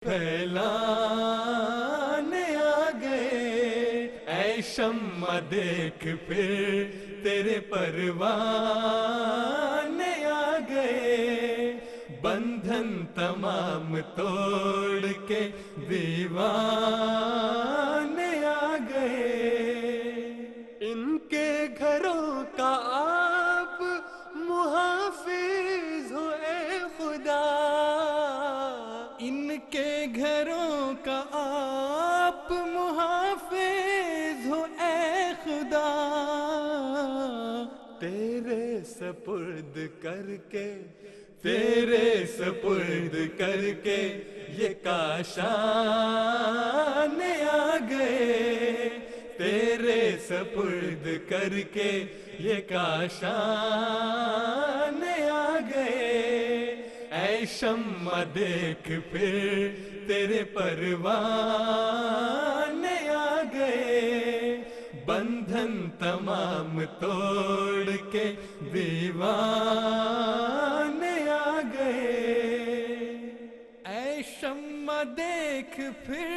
پھیلانے آ گئے، اے شمع دیکھ پھر تیرے پروانے آ گئے، بندھن تمام توڑ کے دیوانے آ گئے، ان کے گھروں کا آپ محافظ ہو اے خدا، ان کے گھروں کا آپ محافظ ہو اے خدا، تیرے سپرد کر کے، تیرے سپرد کر کے یہ کاشان آ گئے، تیرے سپرد کر کے یہ کاشان آ گئے، اے شمع دیکھ پھر تیرے پروانے آ گئے، بندھن تمام توڑ کے دیوانے آ گئے، اے شمع دیکھ پھر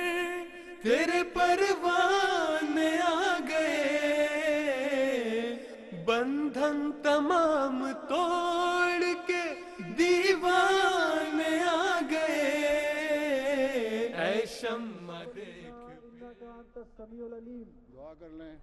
تیرے پروانے آ گئے، بندھن تمام توڑ کے دیوانے آ گئے، اے شمع دیکھ دعا کر لیں۔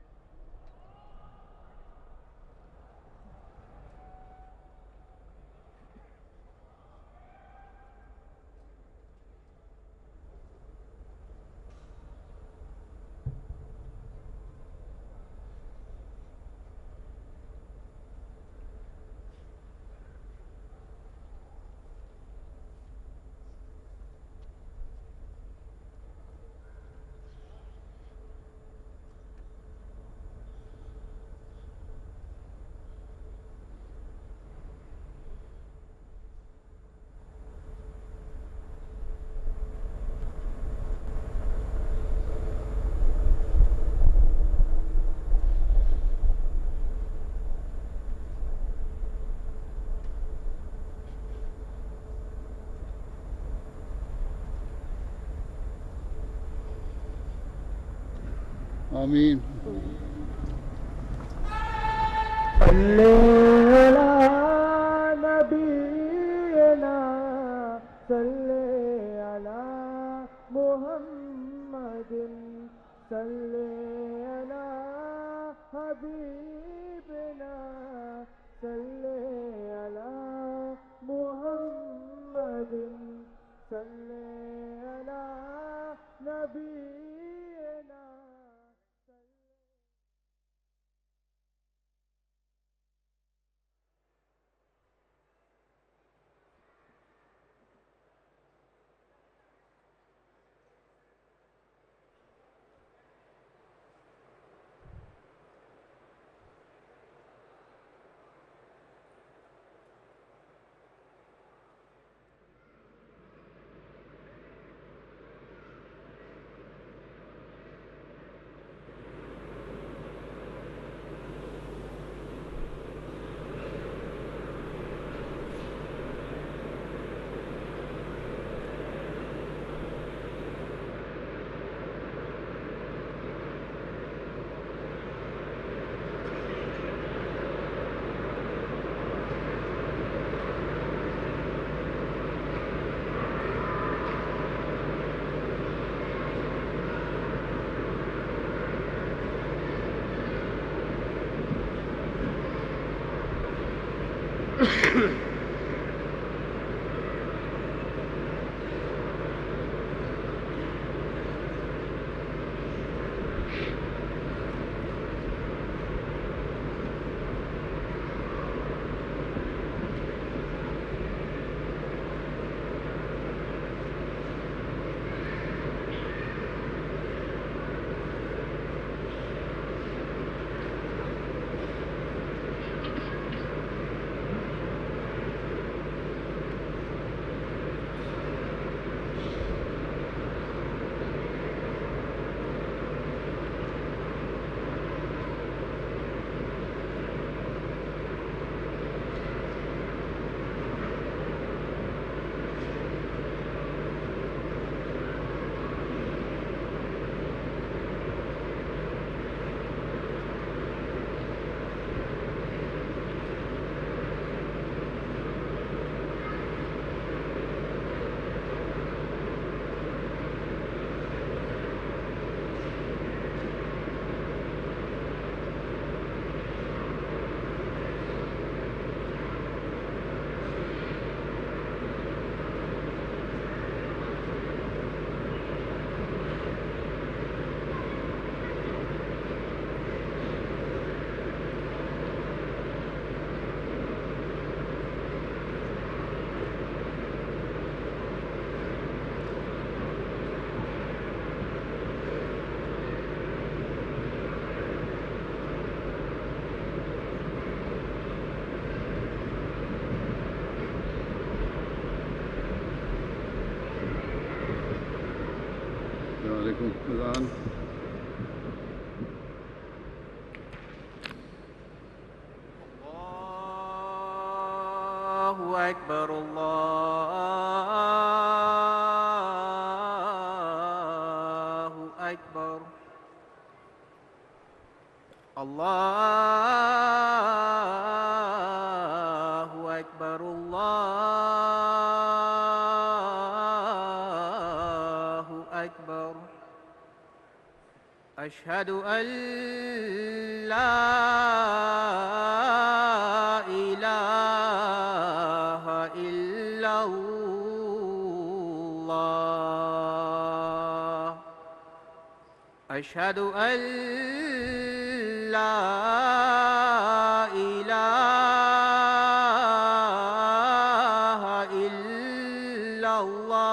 آمین۔ صلی علی نبینا، صلی علی محمد، صلی علی حبیبنا، صلی علی محمد، صلی علی نبینا۔ السلام علیکم اذان الله أكبر الله أكبر الله أكبر الله أكبر أشهد أن لا إله إلا الله أشهد أن لا إله إلا الله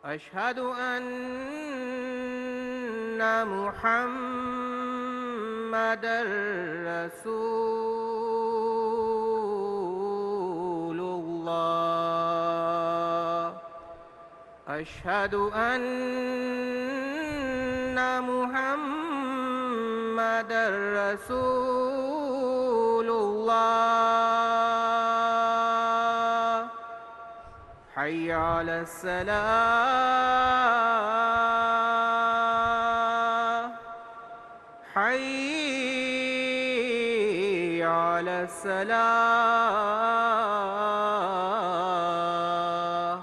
أشهد أن محمدًا رسول الله أشهد أن محمدًا رسول الله حي على الصلاة حي على الصلاة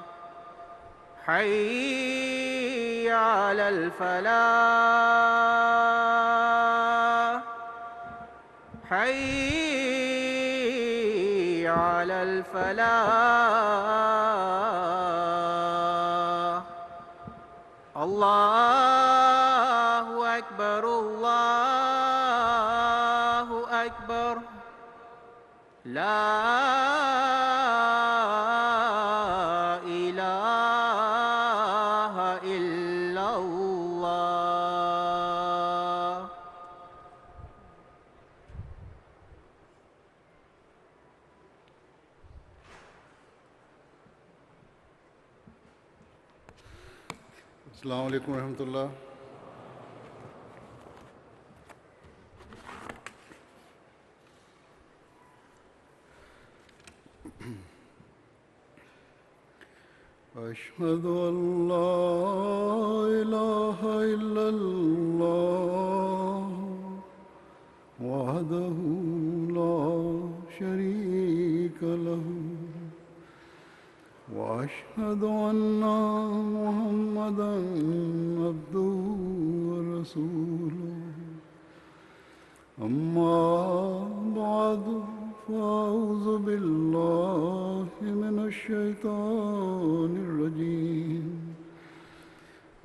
حي على الفلاح حي على الفلاح الله أكبر الله أكبر لا إله إلا الله السلام علیکم ورحمۃ اللہ. أشهد أن لا إله إلا الله وحده لا شريك له وأشهد أن محمدًا عبده ورسوله أما بعد فأعوذ بالله من الشيطان الرجيم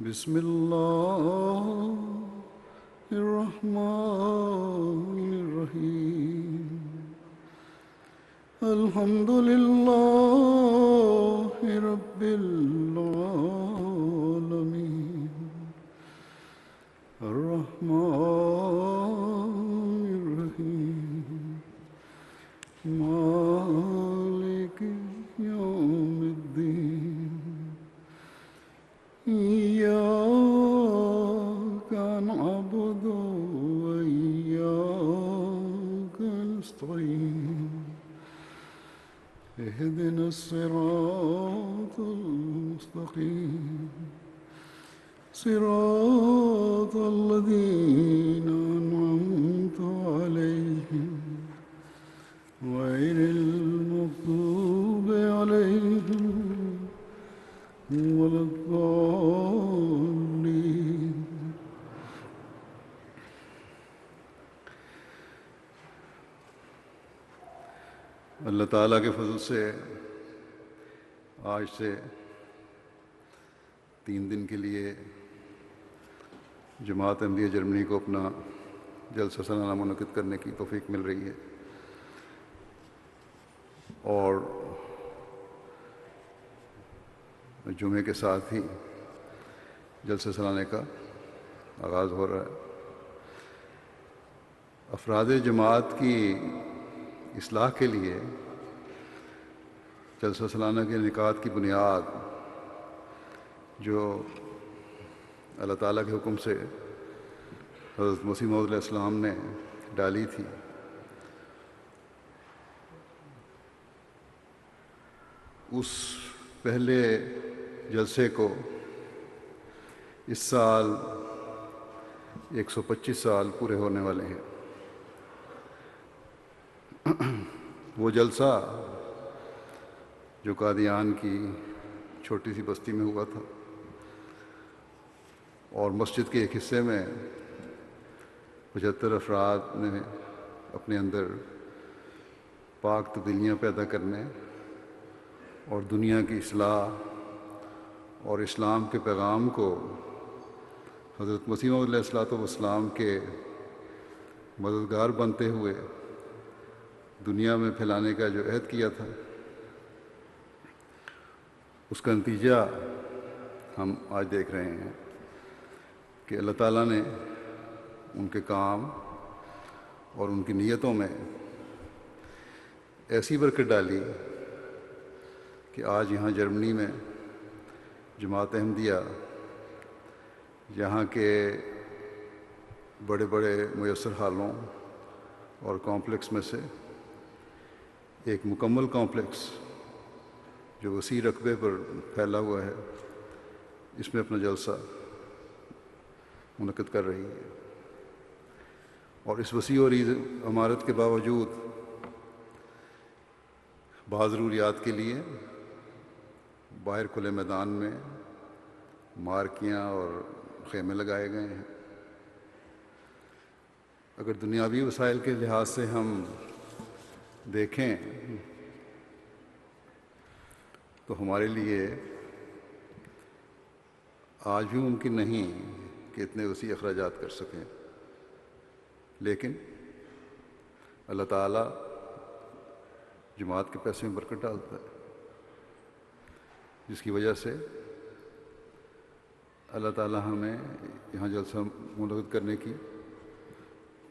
بسم الله الرحمن الرحيم الحمد لله رب العالمين الرحمن الرحيم مالك يوم الدين إياك نعبد وإياك نستعين اهدنا الصراط المستقيم صراط الذين أنعمت عليهم غير المغضوب عليهم ولا الضالين. اللہ تعالیٰ کے فضل سے آج سے 3 دن کے لیے جماعت احمدیہ جرمنی کو اپنا جلسہ سالانہ منعقد کرنے کی توفیق مل رہی ہے، اور جمعے کے ساتھ ہی جلسہ سالانہ کا آغاز ہو رہا ہے. افراد جماعت کی اصلاح کے لیے جلسہ سالانہ کے انعقاد کی بنیاد جو اللہ تعالیٰ کے حکم سے حضرت مسیح موعود علیہ السلام نے ڈالی تھی، اس پہلے جلسے کو اس سال 125 سال پورے ہونے والے ہیں۔ وہ جلسہ جو قادیان کی چھوٹی سی بستی میں ہوا تھا، اور مسجد کے ایک حصے میں 75 افراد نے اپنے اندر پاک تبدیلیاں پیدا کرنے اور دنیا کی اصلاح اور اسلام کے پیغام کو حضرت مسیح موعود علیہ السلام کے مددگار بنتے ہوئے دنیا میں پھیلانے کا جو عہد کیا تھا، اس کا نتیجہ ہم آج دیکھ رہے ہیں کہ اللہ تعالیٰ نے ان کے کام اور ان کی نیتوں میں ایسی برکت ڈالی کہ آج یہاں جرمنی میں جماعت احمدیہ یہاں کے بڑے بڑے میسر حالوں اور کمپلیکس میں سے ایک مکمل کمپلیکس جو وسیع رقبے پر پھیلا ہوا ہے، اس میں اپنا جلسہ منعقد کر رہی ہے۔ اور اس وسیع اور عمارت کے باوجود بعض ضروریات کے لیے باہر کھلے میدان میں مارکیاں اور خیمے لگائے گئے ہیں۔ اگر دنیاوی وسائل کے لحاظ سے ہم دیکھیں تو ہمارے لیے آج بھی ممکن نہیں کہ اتنے وسیع اخراجات کر سکیں، لیکن اللہ تعالیٰ جماعت کے پیسے میں برکت ڈالتا ہے، جس کی وجہ سے اللہ تعالیٰ ہمیں یہاں جلسہ منعقد کرنے کی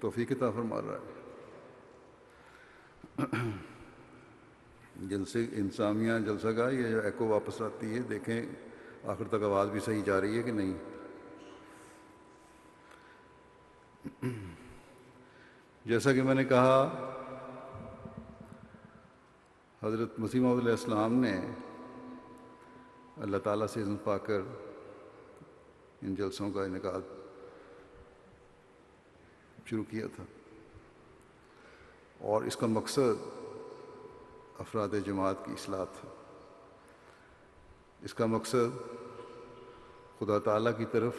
توفیق عطا فرما رہا ہے۔ جلسے انسامیہ جلسہ گاہ یہ جو ایکو واپس آتی ہے، دیکھیں آخر تک آواز بھی صحیح جا رہی ہے کہ نہیں۔ جیسا کہ میں نے کہا، حضرت مسیح موعود علیہ السلام نے اللہ تعالیٰ سے اذن پا کر ان جلسوں کا انعقاد شروع کیا تھا، اور اس کا مقصد افراد جماعت کی اصلاح تھا۔ اس کا مقصد خدا تعالیٰ کی طرف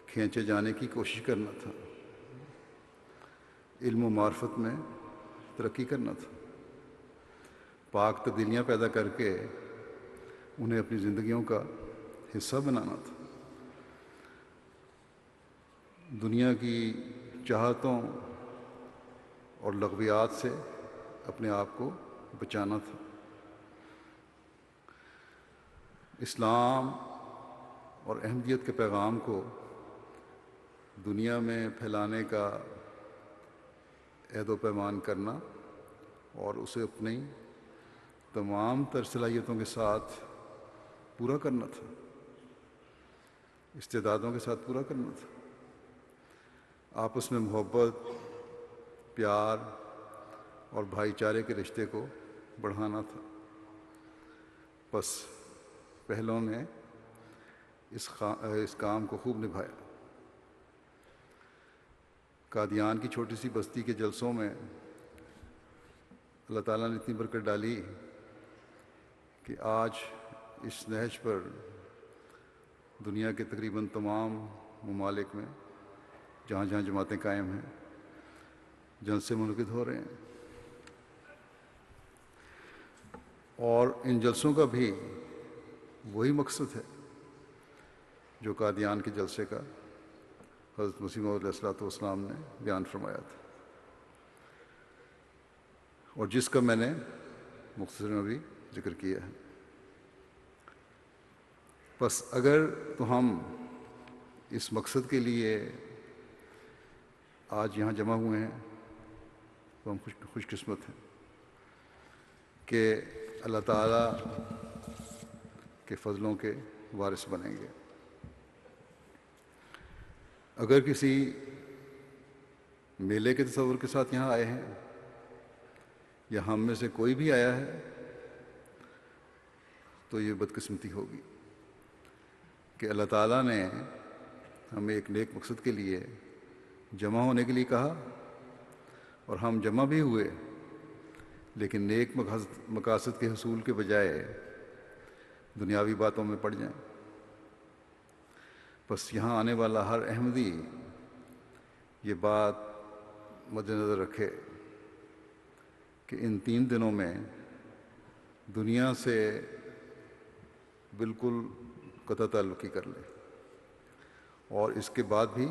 کھینچے جانے کی کوشش کرنا تھا، علم و معرفت میں ترقی کرنا تھا، پاک تبدیلیاں پیدا کر کے انہیں اپنی زندگیوں کا حصہ بنانا تھا، دنیا کی چاہتوں اور لغویات سے اپنے آپ کو بچانا تھا۔ اسلام اور احمدیت کے پیغام کو دنیا میں پھیلانے کا عہد و پیمان کرنا اور اسے اپنی تمام تر صلاحیتوں کے ساتھ پورا کرنا تھا، استعدادوں کے ساتھ پورا کرنا تھا، آپس میں محبت، پیار اور بھائی چارے کے رشتے کو بڑھانا تھا۔ بس پہلوں نے اس کام کو خوب نبھایا۔ قادیان کی چھوٹی سی بستی کے جلسوں میں اللہ تعالیٰ نے اتنی برکت ڈالی کہ آج اس نہج پر دنیا کے تقریباً تمام ممالک میں جہاں جہاں جماعتیں قائم ہیں جلسے منعقد ہو رہے ہیں، اور ان جلسوں کا بھی وہی مقصد ہے جو قادیان کے جلسے کا حضرت مسیح موعود علیہ السلام نے بیان فرمایا تھا، اور جس کا میں نے مختصراً ابھی ذکر کیا ہے۔ بس اگر تو ہم اس مقصد کے لیے آج یہاں جمع ہوئے ہیں تو ہم خوش قسمت ہیں کہ اللہ تعالیٰ کے فضلوں کے وارث بنیں گے۔ اگر کسی میلے کے تصور کے ساتھ یہاں آئے ہیں یا ہم میں سے کوئی بھی آیا ہے تو یہ بدقسمتی ہوگی کہ اللہ تعالیٰ نے ہمیں ایک نیک مقصد کے لیے جمع ہونے کے لیے کہا اور ہم جمع بھی ہوئے، لیکن نیک مقاصد کے حصول کے بجائے دنیاوی باتوں میں پڑ جائیں۔ بس یہاں آنے والا ہر احمدی یہ بات مد نظر رکھے کہ ان 3 دنوں میں دنیا سے بالکل قطع تعلقی کر لے، اور اس کے بعد بھی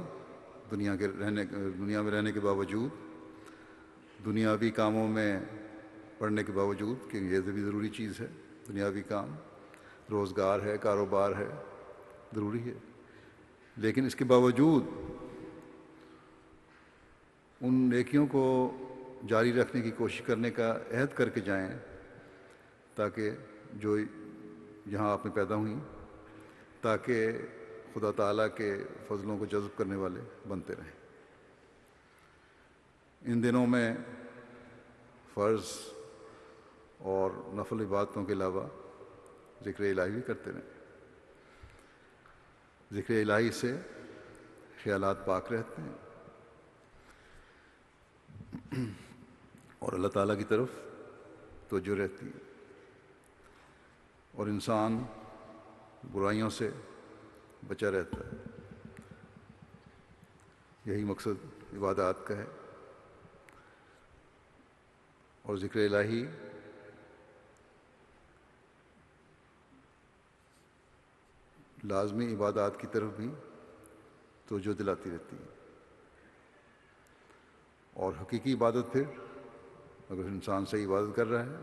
دنیا میں رہنے کے باوجود، دنیاوی کاموں میں پڑھنے کے باوجود کہ یہ بھی ضروری چیز ہے، دنیاوی کام، روزگار ہے، کاروبار ہے، ضروری ہے، لیکن اس کے باوجود ان نیکیوں کو جاری رکھنے کی کوشش کرنے کا عہد کر کے جائیں تاکہ جو یہاں آپ میں پیدا ہوئیں، تاکہ خدا تعالیٰ کے فضلوں کو جذب کرنے والے بنتے رہیں۔ ان دنوں میں فرض اور نفل عبادتوں کے علاوہ ذکر الہی بھی کرتے رہیں۔ ذکر الہی سے خیالات پاک رہتے ہیں اور اللہ تعالیٰ کی طرف توجہ رہتی ہے، اور انسان برائیوں سے بچا رہتا ہے۔ یہی مقصد عبادات کا ہے، اور ذکر الہی لازمی عبادات کی طرف بھی توجہ دلاتی رہتی ہے، اور حقیقی عبادت پھر اگر انسان صحیح عبادت کر رہا ہے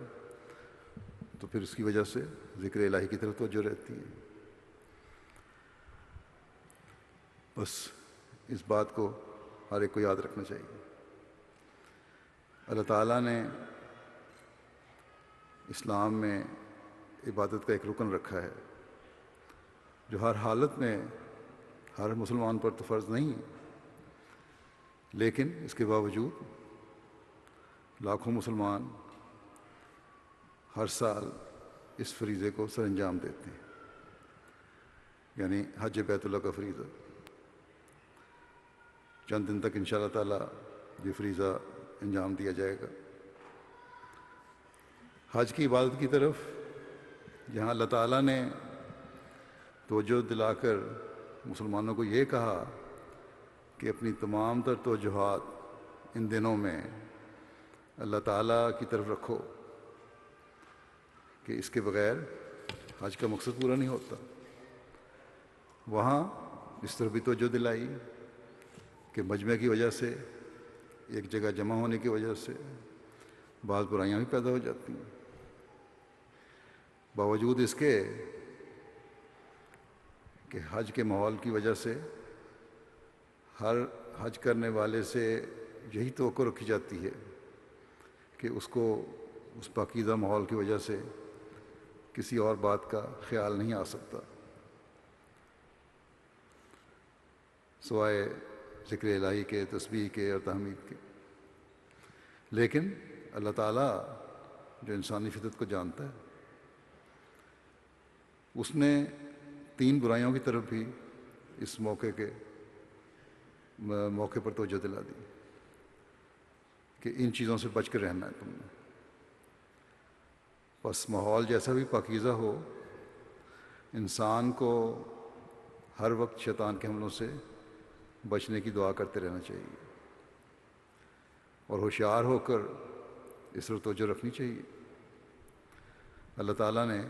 تو پھر اس کی وجہ سے ذکر الہی کی طرف توجہ رہتی ہے۔ بس اس بات کو ہر ایک کو یاد رکھنا چاہیے۔ اللہ تعالیٰ نے اسلام میں عبادت کا ایک رکن رکھا ہے جو ہر حالت میں ہر مسلمان پر تو فرض نہیں ہے، لیکن اس کے باوجود لاکھوں مسلمان ہر سال اس فریضے کو سر انجام دیتے ہیں، یعنی حج بیت اللہ کا فریضہ۔ چند دن تک انشاءاللہ تعالیٰ یہ فریضہ انجام دیا جائے گا۔ حج کی عبادت کی طرف جہاں اللہ تعالیٰ نے توجہ دلا کر مسلمانوں کو یہ کہا کہ اپنی تمام تر توجہات ان دنوں میں اللہ تعالیٰ کی طرف رکھو، کہ اس کے بغیر حج کا مقصد پورا نہیں ہوتا، وہاں اس طرف بھی توجہ دلائی کہ مجمع کی وجہ سے، ایک جگہ جمع ہونے کی وجہ سے بعض برائیاں بھی پیدا ہو جاتی ہیں، باوجود اس کے کہ حج کے ماحول کی وجہ سے ہر حج کرنے والے سے یہی توقع رکھی جاتی ہے کہ اس کو اس پاکیزہ ماحول کی وجہ سے کسی اور بات کا خیال نہیں آ سکتا سوائے ذکر الہی کے، تسبیح کے اور تحمید کے۔ لیکن اللہ تعالیٰ جو انسانی فطرت کو جانتا ہے، اس نے 3 برائیوں کی طرف بھی اس موقع پر توجہ دلا دی کہ ان چیزوں سے بچ کر رہنا ہے تم نے۔ بس ماحول جیسا بھی پاکیزہ ہو، انسان کو ہر وقت شیطان کے حملوں سے بچنے کی دعا کرتے رہنا چاہیے، اور ہوشیار ہو کر اس پر توجہ رکھنی چاہیے۔ اللہ تعالیٰ نے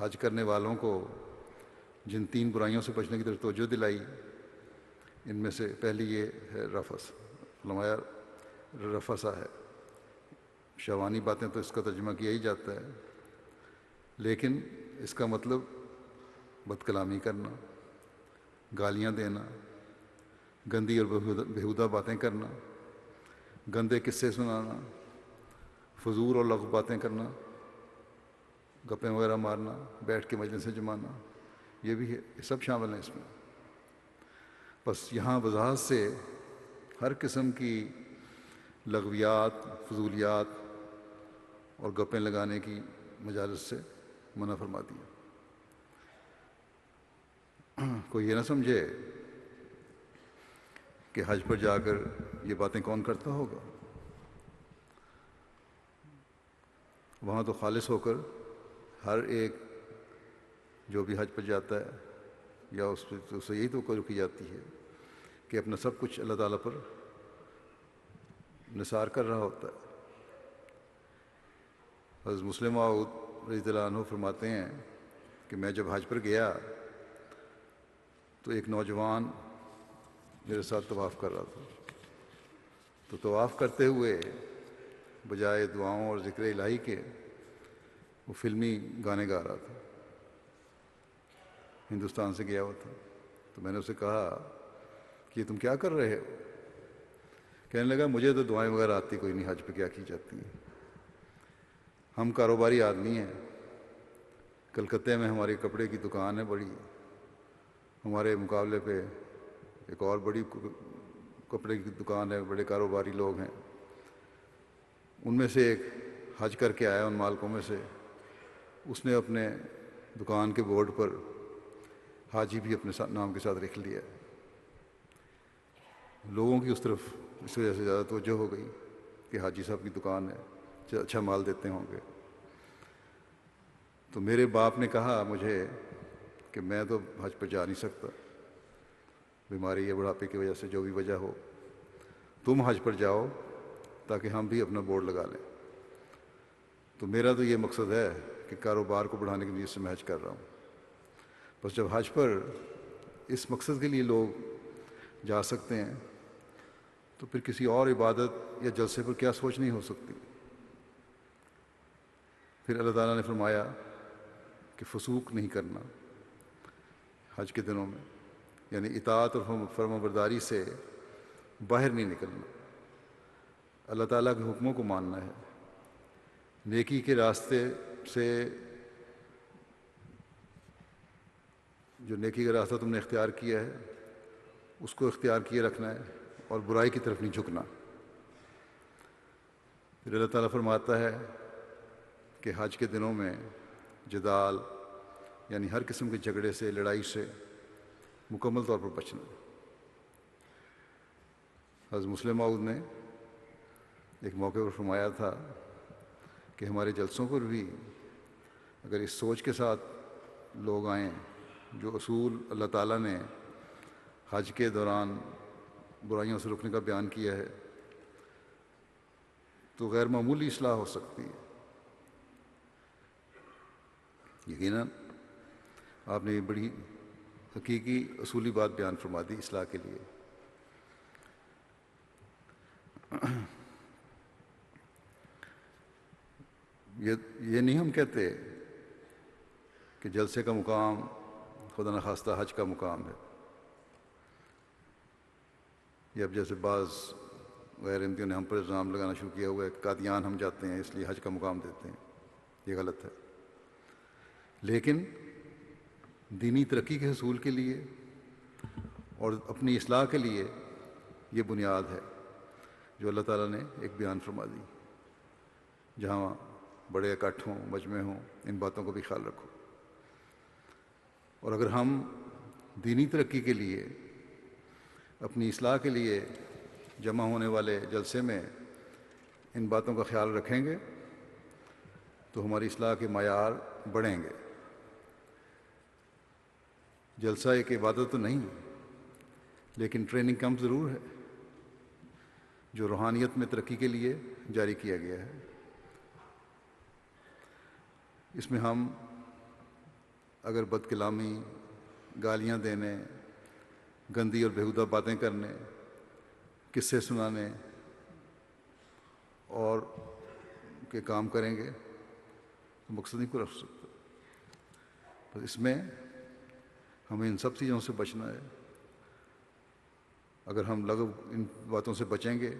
حج کرنے والوں کو جن 3 برائیوں سے بچنے کی طرف توجہ دلائی، ان میں سے پہلی یہ ہے رفث، فرمایا رفثہ ہے۔ شوانی باتیں تو اس کا ترجمہ کیا ہی جاتا ہے، لیکن اس کا مطلب بد کلامی کرنا، گالیاں دینا، گندی اور بےہودہ باتیں کرنا، گندے قصے سنانا، فضول اور لغو باتیں کرنا، گپیں وغیرہ مارنا، بیٹھ کے مجلسیں جمانا، یہ بھی ہے، یہ سب شامل ہیں اس میں۔ بس یہاں وضاحت سے ہر قسم کی لغویات، فضولیات اور گپیں لگانے کی مجالس سے منع فرما دیا۔ کوئی یہ نہ سمجھے کہ حج پر جا کر یہ باتیں کون کرتا ہوگا۔ وہاں تو خالص ہو کر ہر ایک جو بھی حج پر جاتا ہے یا اس سے یہی توقع رکھی جاتی ہے کہ اپنا سب کچھ اللہ تعالیٰ پر نثار کر رہا ہوتا ہے۔ حضرت مسلم موعود رضی اللہ عنہ فرماتے ہیں کہ میں جب حج پر گیا تو ایک نوجوان میرے ساتھ طواف کر رہا تھا، تو طواف کرتے ہوئے بجائے دعاؤں اور ذکر الہی کے وہ فلمی گانے گا رہا تھا، ہندوستان سے گیا ہوا تھا۔ تو میں نے اسے کہا کہ یہ تم کیا کر رہے ہو؟ کہنے لگا مجھے تو دعائیں وغیرہ آتی کوئی نہیں، حج پہ کیا کی جاتی ہیں، ہم کاروباری آدمی ہیں، کلکتے میں ہماری کپڑے کی دکان ہے بڑی، ہمارے مقابلے پہ ایک اور بڑی کپڑے کی دکان ہے، بڑے کاروباری لوگ ہیں، ان میں سے ایک حج کر کے آیا، ان مالکوں میں سے، اس نے اپنے دکان کے بورڈ پر حاجی بھی اپنے نام کے ساتھ لکھ لیا۔ لوگوں کی اس طرف اس وجہ سے زیادہ توجہ ہو گئی کہ حاجی صاحب کی دکان ہے، اچھا مال دیتے ہوں گے۔ تو میرے باپ نے کہا مجھے کہ میں تو حج پہ جا نہیں سکتا، بیماری یا بڑھاپے کی وجہ سے جو بھی وجہ ہو، تم حج پر جاؤ تاکہ ہم بھی اپنا بورڈ لگا لیں۔ تو میرا تو یہ مقصد ہے کہ کاروبار کو بڑھانے کی نیت سے میں حج کر رہا ہوں۔ بس جب حج پر اس مقصد کے لیے لوگ جا سکتے ہیں تو پھر کسی اور عبادت یا جلسے پر کیا سوچ نہیں ہو سکتی۔ پھر اللہ تعالیٰ نے فرمایا کہ فسوق نہیں کرنا حج کے دنوں میں، یعنی اطاعت اور فرما برداری سے باہر نہیں نکلنا، اللہ تعالیٰ کے حکموں کو ماننا ہے، نیکی کے راستے سے جو نیکی کا راستہ تم نے اختیار کیا ہے اس کو اختیار کیے رکھنا ہے اور برائی کی طرف نہیں جھکنا۔ پھر اللہ تعالیٰ فرماتا ہے کہ حج کے دنوں میں جدال یعنی ہر قسم کے جھگڑے سے، لڑائی سے مکمل طور پر بچنا۔ حضرت مسلم موعود نے ایک موقع پر فرمایا تھا کہ ہمارے جلسوں پر بھی اگر اس سوچ کے ساتھ لوگ آئیں جو اصول اللہ تعالیٰ نے حج کے دوران برائیوں سے رکنے کا بیان کیا ہے تو غیر معمولی اصلاح ہو سکتی ہے۔ یقیناً آپ نے یہ بڑی حقیقی اصولی بات بیان فرما دی اصلاح کے لیے۔ یہ نہیں ہم کہتے کہ جلسے کا مقام خدا نخواستہ حج کا مقام ہے، یہ اب جیسے بعض غیر احمدیوں نے ہم پر الزام لگانا شروع کیا ہوا ہے کہ قادیان ہم جاتے ہیں اس لیے حج کا مقام دیتے ہیں، یہ غلط ہے۔ لیکن دینی ترقی کے حصول کے لیے اور اپنی اصلاح کے لیے یہ بنیاد ہے جو اللہ تعالیٰ نے ایک بیان فرما دی، جہاں بڑے اکٹھ ہوں، مجمع ہوں، ان باتوں کو بھی خیال رکھو۔ اور اگر ہم دینی ترقی کے لیے، اپنی اصلاح کے لیے جمع ہونے والے جلسے میں ان باتوں کا خیال رکھیں گے تو ہماری اصلاح کے معیار بڑھیں گے۔ جلسہ ایک عبادت تو نہیں لیکن ٹریننگ کیمپ ضرور ہے جو روحانیت میں ترقی کے لیے جاری کیا گیا ہے۔ اس میں ہم اگر بد کلامی، گالیاں دینے، گندی اور بیہودہ باتیں کرنے، قصے سنانے اور کے کام کریں گے تو مقصد نہیں پورا ہو سکتا۔ بس اس میں ہمیں ان سب چیزوں سے بچنا ہے۔ اگر ہم لغو ان باتوں سے بچیں گے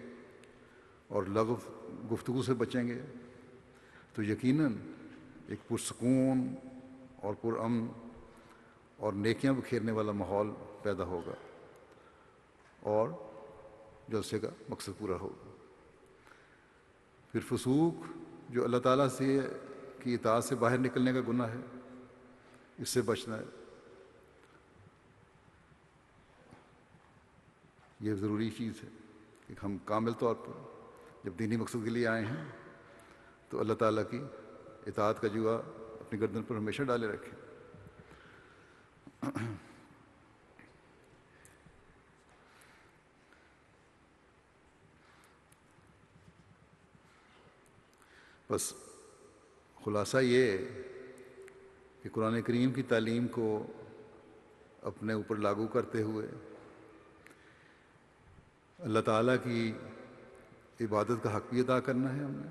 اور لغو گفتگو سے بچیں گے تو یقیناً ایک پرسکون اور پرامن اور نیکیاں بکھیرنے والا ماحول پیدا ہوگا اور جلسے کا مقصد پورا ہوگا۔ پھر فسوق جو اللہ تعالیٰ سے کی اطاعت سے باہر نکلنے کا گناہ ہے، اس سے بچنا ہے۔ یہ ضروری چیز ہے کہ ہم کامل طور پر جب دینی مقصد کے لیے آئے ہیں تو اللہ تعالیٰ کی اطاعت کا جوا اپنی گردن پر ہمیشہ ڈالے رکھیں۔ بس خلاصہ یہ کہ قرآن کریم کی تعلیم کو اپنے اوپر لاگو کرتے ہوئے اللہ تعالیٰ کی عبادت کا حق بھی ادا کرنا ہے ہم نے،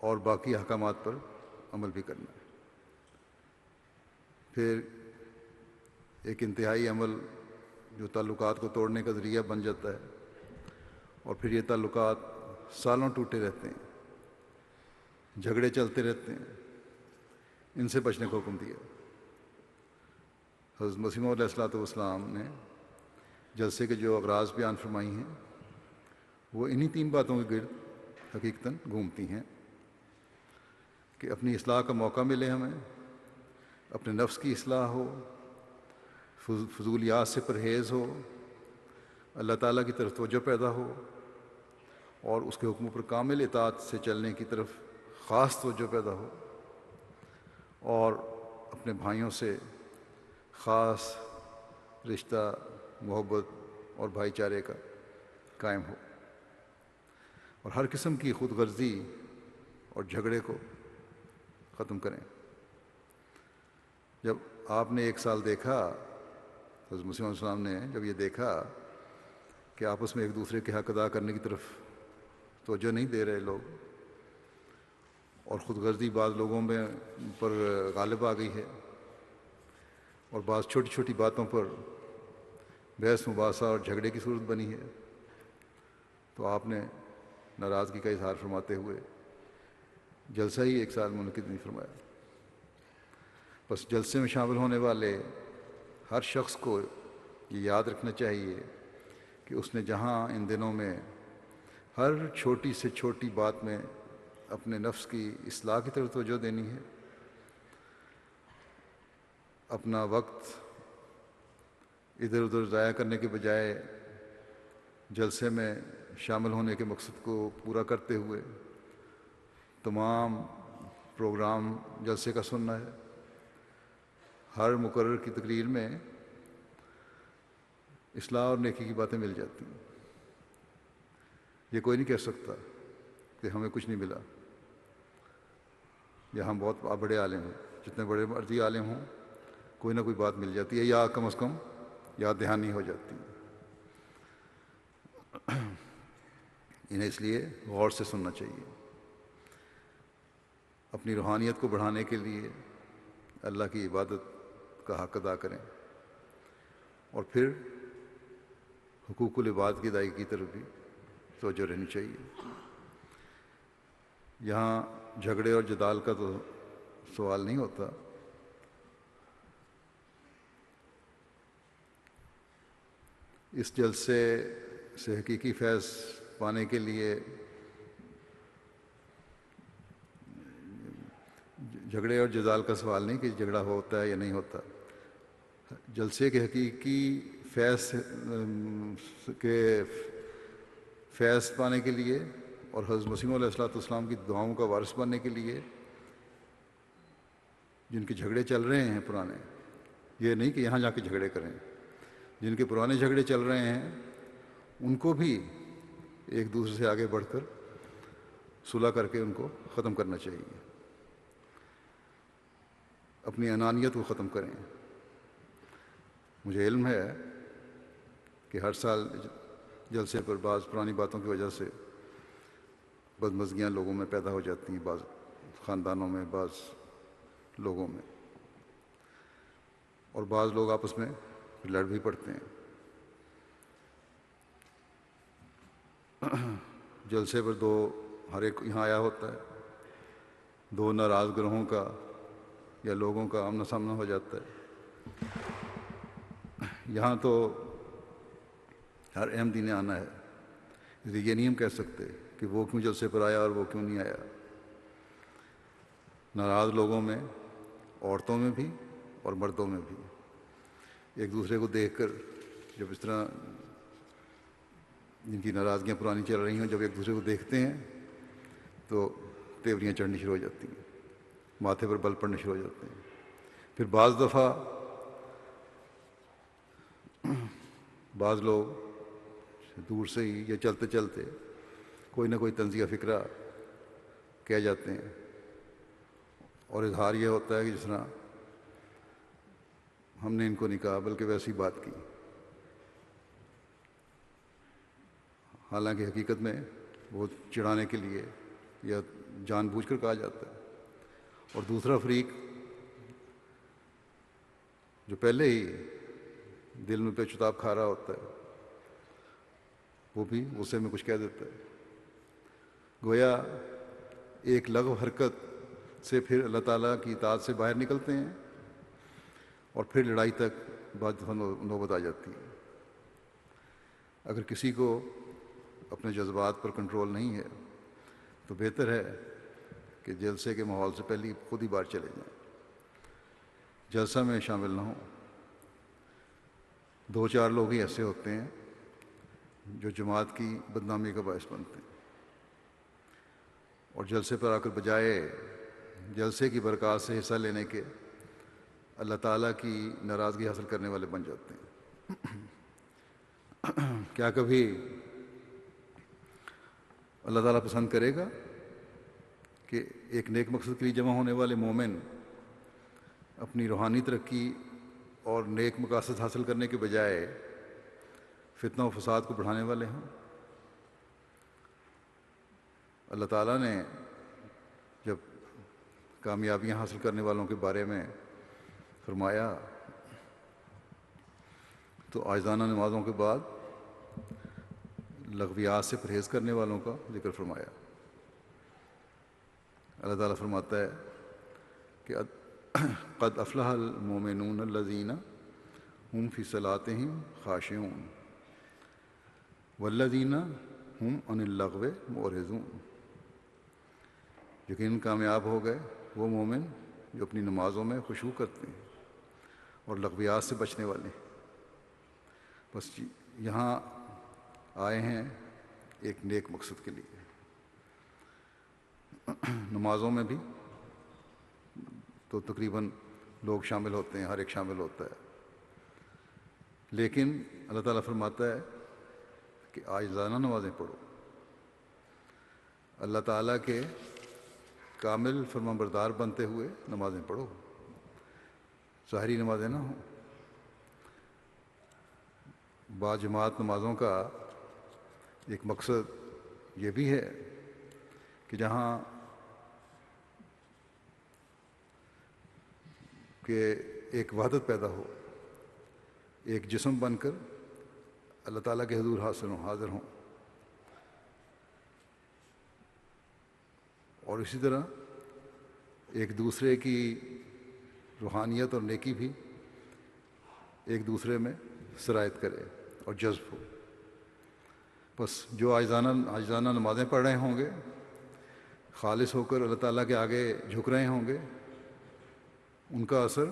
اور باقی احکامات پر عمل بھی کرنا ہے۔ پھر ایک انتہائی عمل جو تعلقات کو توڑنے کا ذریعہ بن جاتا ہے، اور پھر یہ تعلقات سالوں ٹوٹے رہتے ہیں، جھگڑے چلتے رہتے ہیں، ان سے بچنے کا حکم دیا۔ حضرت مسیح موعود علیہ السلام نے جلسے کے جو اغراض بیان فرمائی ہیں وہ انہی 3 باتوں کے گرد حقیقتاً گھومتی ہیں کہ اپنی اصلاح کا موقع ملے ہمیں، اپنے نفس کی اصلاح ہو، فضولیات سے پرہیز ہو، اللہ تعالیٰ کی طرف توجہ پیدا ہو، اور اس کے حکموں پر کامل اطاعت سے چلنے کی طرف خاص توجہ پیدا ہو، اور اپنے بھائیوں سے خاص رشتہ، محبت اور بھائی چارے کا قائم ہو، اور ہر قسم کی خود غرضی اور جھگڑے کو ختم کریں۔ جب آپ نے 1 سال دیکھا، حضرت مسیح علیہ السلام نے جب یہ دیکھا کہ آپس میں ایک دوسرے کے حق ادا کرنے کی طرف توجہ نہیں دے رہے لوگ، اور خود غرضی بعض لوگوں میں پر غالب آ گئی ہے، اور بعض چھوٹی چھوٹی باتوں پر بحث مباحثہ اور جھگڑے کی صورت بنی ہے، تو آپ نے ناراضگی کا اظہار فرماتے ہوئے جلسہ ہی 1 سال منعقد نہیں فرمایا۔ بس جلسے میں شامل ہونے والے ہر شخص کو یہ یاد رکھنا چاہیے کہ اس نے جہاں ان دنوں میں ہر چھوٹی سے چھوٹی بات میں اپنے نفس کی اصلاح کی طرف توجہ دینی ہے، اپنا وقت ادھر ادھر ضائع کرنے کے بجائے جلسے میں شامل ہونے کے مقصد کو پورا کرتے ہوئے تمام پروگرام جلسے کا سننا ہے۔ ہر مقرر کی تقریر میں اصلاح اور نیکی کی باتیں مل جاتی ہیں۔ یہ کوئی نہیں کہہ سکتا کہ ہمیں کچھ نہیں ملا، یا ہم بہت بڑے عالم ہیں، جتنے بڑے مرضی عالم ہوں کوئی نہ کوئی بات مل جاتی ہے، یا کم از کم یاد دہانی ہو جاتی ہے۔ انہیں اس لیے غور سے سننا چاہیے۔ اپنی روحانیت کو بڑھانے کے لیے اللہ کی عبادت کا حق ادا کریں، اور پھر حقوق العباد کی ادائیگی کی طرف بھی توجہ رہنی چاہیے۔ یہاں جھگڑے اور جدال کا تو سوال نہیں ہوتا، اس جلسے سے حقیقی فیض پانے کے لیے جھگڑے اور جدال کا سوال نہیں کہ جھگڑا ہوتا ہے یا نہیں ہوتا۔ جلسے کے حقیقی فیض پانے کے لیے اور حضرت مسیح علیہ السلام کی دعاؤں کا وارث بننے کے لیے جن کے جھگڑے چل رہے ہیں پرانے، یہ نہیں کہ یہاں جا کے جھگڑے کریں، جن کے پرانے جھگڑے چل رہے ہیں ان کو بھی ایک دوسرے سے آگے بڑھ کر صلح کر کے ان کو ختم کرنا چاہیے۔ اپنی انانیت کو ختم کریں۔ مجھے علم ہے کہ ہر سال جلسے پر بعض پرانی باتوں کی وجہ سے بدمزگیاں لوگوں میں پیدا ہو جاتی ہیں، بعض خاندانوں میں، بعض لوگوں میں، اور بعض لوگ آپس میں لڑ بھی پڑتے ہیں۔ جلسے پر ہر ایک یہاں آیا ہوتا ہے، 2 ناراض گروہوں کا یا لوگوں کا آمنا سامنا ہو جاتا ہے۔ یہاں تو ہر احمدی نے آنا ہے، اس لیے یہ نہیں ہم کہہ سکتے کہ وہ کیوں جلسے پر آیا اور وہ کیوں نہیں آیا۔ ناراض لوگوں میں، عورتوں میں بھی اور مردوں میں بھی، ایک دوسرے کو دیکھ کر جب اس طرح جن کی ناراضگیاں پرانی چل رہی ہوں، جب ایک دوسرے کو دیکھتے ہیں تو تیوریاں چڑھنی شروع ہو جاتی ہیں، ماتھے پر بل پڑنے شروع ہو جاتے ہیں۔ پھر بعض لوگ دور سے ہی یا چلتے چلتے کوئی نہ کوئی طنزیہ فکرہ کہہ جاتے ہیں، اور اظہار یہ ہوتا ہے کہ جس طرح ہم نے ان کو نہیں کہا بلکہ ویسی بات کی، حالانکہ حقیقت میں وہ چڑھانے کے لیے یا جان بوجھ کر کہا جاتا ہے۔ اور دوسرا فریق جو پہلے ہی دل میں پہ چتاب کھا رہا ہوتا ہے، وہ بھی غصے میں کچھ کہہ دیتا ہے، گویا ایک لغو حرکت سے پھر اللہ تعالیٰ کی اطاعت سے باہر نکلتے ہیں، اور پھر لڑائی تک بعض دفعہ نوبت آ جاتی ہے۔ اگر کسی کو اپنے جذبات پر کنٹرول نہیں ہے تو بہتر ہے کہ جلسے کے ماحول سے پہلے خود ہی باہر چلے جائیں، جلسہ میں شامل نہ ہوں۔ 2-4 لوگ ہی ایسے ہوتے ہیں جو جماعت کی بدنامی کا باعث بنتے ہیں، اور جلسے پر آ کر بجائے جلسے کی برکات سے حصہ لینے کے اللہ تعالیٰ کی ناراضگی حاصل کرنے والے بن جاتے ہیں۔ کیا کبھی اللہ تعالیٰ پسند کرے گا کہ ایک نیک مقصد کے لیے جمع ہونے والے مومن اپنی روحانی ترقی اور نیک مقاصد حاصل کرنے کے بجائے فتنہ و فساد کو بڑھانے والے ہوں؟ اللہ تعالیٰ نے جب کامیابیاں حاصل کرنے والوں کے بارے میں فرمایا تو عاجزانہ نمازوں کے بعد لغویات سے پرہیز کرنے والوں کا ذکر فرمایا۔ اللہ تعالیٰ فرماتا ہے کہ قد افلح المؤمنون الذین هم فی صلاتهم خاشعون والذین هم عن اللغو معرضون۔ یقیناً کامیاب ہو گئے وہ مومن جو اپنی نمازوں میں خشوع کرتے ہیں اور لغویات سے بچنے والے ہیں۔ بس یہاں آئے ہیں ایک نیک مقصد کے لیے۔ نمازوں میں بھی تو تقریباً لوگ شامل ہوتے ہیں، ہر ایک شامل ہوتا ہے، لیکن اللہ تعالیٰ فرماتا ہے کہ عاجزانہ نمازیں پڑھو، اللہ تعالیٰ کے کامل فرمانبردار بنتے ہوئے نمازیں پڑھو، ظاہری نمازیں نہ ہوں۔ با جماعت نمازوں کا ایک مقصد یہ بھی ہے کہ جہاں کہ ایک وحدت پیدا ہو، ایک جسم بن کر اللہ تعالیٰ کے حضور حاضر ہوں، اور اسی طرح ایک دوسرے کی روحانیت اور نیکی بھی ایک دوسرے میں سرایت کرے اور جذب ہو۔ بس جو عاجزانہ نمازیں پڑھ رہے ہوں گے، خالص ہو کر اللہ تعالیٰ کے آگے جھک رہے ہوں گے، ان کا اثر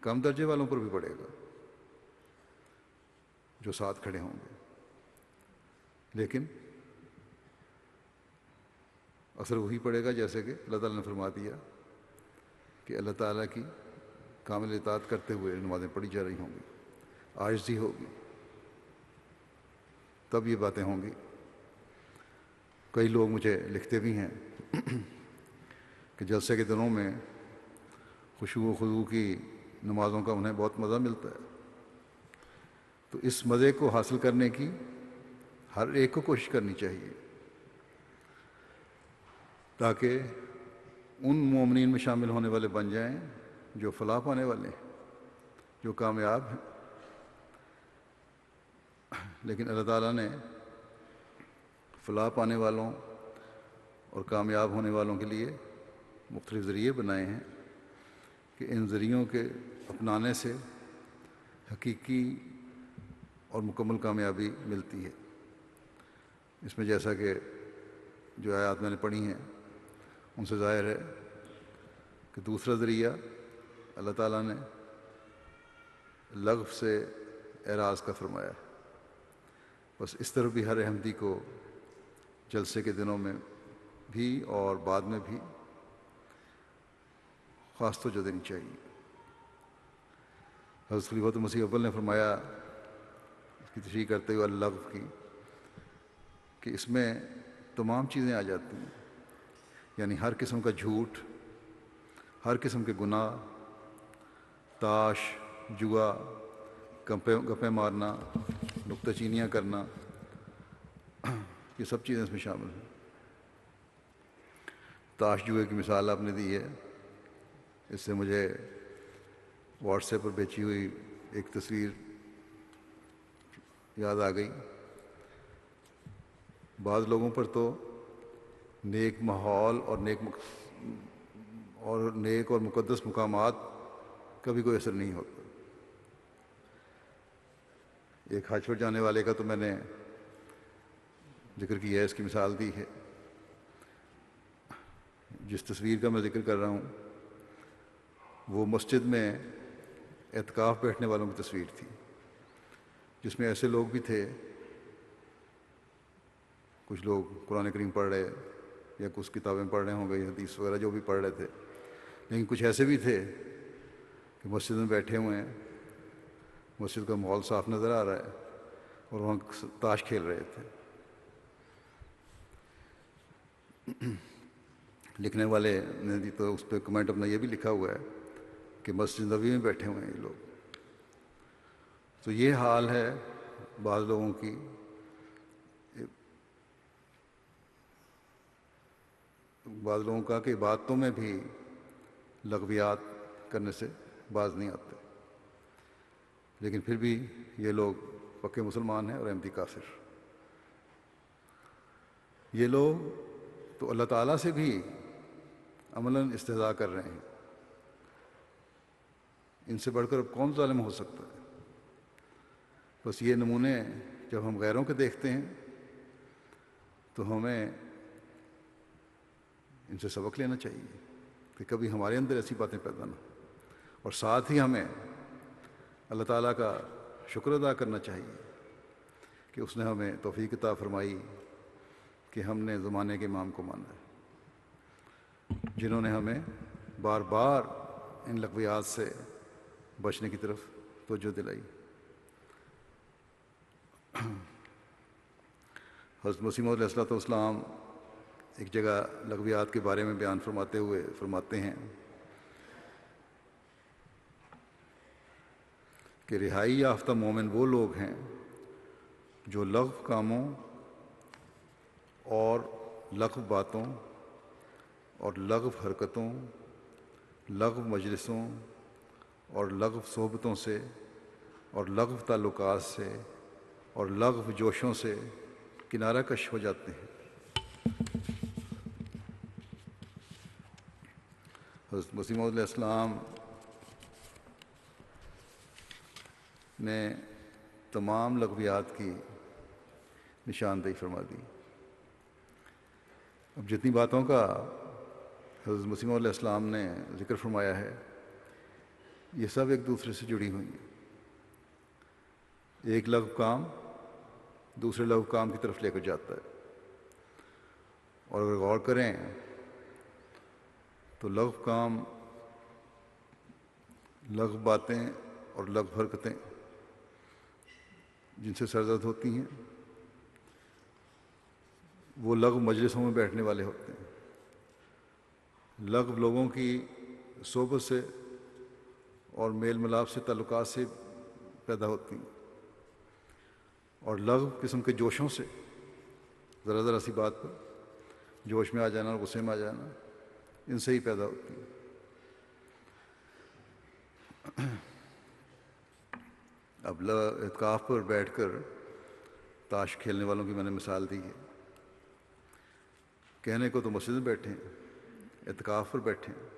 کم درجے والوں پر بھی پڑے گا جو ساتھ کھڑے ہوں گے، لیکن اثر وہی پڑے گا جیسے کہ اللہ تعالیٰ نے فرما دیا کہ اللہ تعالیٰ کی کامل اطاعت کرتے ہوئے نمازیں پڑھی جا رہی ہوں گی، عاجزی ہوگی، تب یہ باتیں ہوں گی۔ کئی لوگ مجھے لکھتے بھی ہیں کہ جلسے کے دنوں میں خشوع و خضوع کی نمازوں کا انہیں بہت مزہ ملتا ہے، تو اس مزے کو حاصل کرنے کی ہر ایک کو کوشش کرنی چاہیے تاکہ ان مومنین میں شامل ہونے والے بن جائیں جو فلاح پانے والے ہیں، جو کامیاب ہیں۔ لیکن اللہ تعالیٰ نے فلاح پانے والوں اور کامیاب ہونے والوں کے لیے مختلف ذریعے بنائے ہیں، کہ ان ذریعوں کے اپنانے سے حقیقی اور مکمل کامیابی ملتی ہے۔ اس میں جیسا کہ جو آیات میں نے پڑھی ہیں ان سے ظاہر ہے کہ دوسرا ذریعہ اللہ تعالیٰ نے لغو سے اعراض کا فرمایا ہے۔ بس اس طرف بھی ہر احمدی کو جلسے کے دنوں میں بھی اور بعد میں بھی خاص توجہ دینی چاہیے۔ حضرت خلیفۃ المسیح اول نے فرمایا اس کی تشریح کرتے ہوئے اللغو کی کہ اس میں تمام چیزیں آ جاتی ہیں، یعنی ہر قسم کا جھوٹ، ہر قسم کے گناہ، تاش، جوا، گپیں مارنا، نکتہ چینیاں کرنا، یہ سب چیزیں اس میں شامل ہیں۔ تاش جوئے کی مثال آپ نے دی ہے، اس سے مجھے واٹس ایپ پر بیچی ہوئی ایک تصویر یاد آ گئی۔ بعض لوگوں پر تو نیک ماحول اور نیک اور مقدس مقامات کا بھی کوئی اثر نہیں ہوتا۔ ایک حج پر جانے والے کا تو میں نے ذکر کیا ہے، اس کی مثال دی ہے۔ جس تصویر کا میں ذکر کر رہا ہوں وہ مسجد میں اعتکاف بیٹھنے والوں کی تصویر تھی، جس میں ایسے لوگ بھی تھے، کچھ لوگ قرآن کریم پڑھ رہے یا کچھ کتابیں پڑھ رہے ہوں گے، حدیث وغیرہ جو بھی پڑھ رہے تھے، لیکن کچھ ایسے بھی تھے کہ مسجد میں بیٹھے ہوئے ہیں، مسجد کا ماحول صاف نظر آ رہا ہے اور وہاں تاش کھیل رہے تھے۔ لکھنے والے نے تو اس پہ کمنٹ اپنا یہ بھی لکھا ہوا ہے کہ مسجد نبوی میں بیٹھے ہوئے ہیں یہ لوگ۔ تو یہ حال ہے بعض لوگوں کی، بعض لوگوں کا کہ عبادتوں میں بھی لغویات کرنے سے باز نہیں آتے، لیکن پھر بھی یہ لوگ پکے مسلمان ہیں اور احمدی کافر۔ یہ لوگ تو اللہ تعالیٰ سے بھی عملاً استہزاء کر رہے ہیں، ان سے بڑھ کر اب کون ظالم ہو سکتا ہے؟ بس یہ نمونے جب ہم غیروں کے دیکھتے ہیں تو ہمیں ان سے سبق لینا چاہیے کہ کبھی ہمارے اندر ایسی باتیں پیدا نہ ہوں، اور ساتھ ہی ہمیں اللہ تعالیٰ کا شکر ادا کرنا چاہیے کہ اس نے ہمیں توفیق عطا فرمائی کہ ہم نے زمانے کے امام کو مانا ہے، جنہوں نے ہمیں بار بار ان لغویات سے بچنے کی طرف توجہ دلائی۔ حضرت مسیح موعود علیہ السلام ایک جگہ لغویات کے بارے میں بیان فرماتے ہوئے فرماتے ہیں کہ رہائی یافتہ مومن وہ لوگ ہیں جو لغو کاموں اور لغو باتوں اور لغو حرکتوں، لغو مجلسوں اور لغو صحبتوں سے اور لغو تعلقات سے اور لغو جوشوں سے کنارہ کش ہو جاتے ہیں۔ حضرت مسیح موعود علیہ السلام نے تمام لغویات کی نشاندہی فرما دی۔ اب جتنی باتوں کا حضرت مسیح موعود علیہ السلام نے ذکر فرمایا ہے یہ سب ایک دوسرے سے جڑی ہوئی ہیں۔ ایک لغو کام دوسرے لغو کام کی طرف لے کر جاتا ہے، اور اگر غور کریں تو لغو کام، لغو باتیں اور لغو حرکتیں جن سے سرزد ہوتی ہیں وہ لغو مجلسوں میں بیٹھنے والے ہوتے ہیں، لغو لوگوں کی صحبت سے اور میل ملاپ سے، تعلقات سے پیدا ہوتی ہیں، اور لغو قسم کے جوشوں سے، ذرا ذرا سی بات پر جوش میں آ جانا اور غصے میں آ جانا، ان سے ہی پیدا ہوتی ہیں۔ اب اعتکاف پر بیٹھ کر تاش کھیلنے والوں کی میں نے مثال دی ہے، کہنے کو تو مسجد میں بیٹھے ہیں، اعتکاف پر بیٹھے ہیں،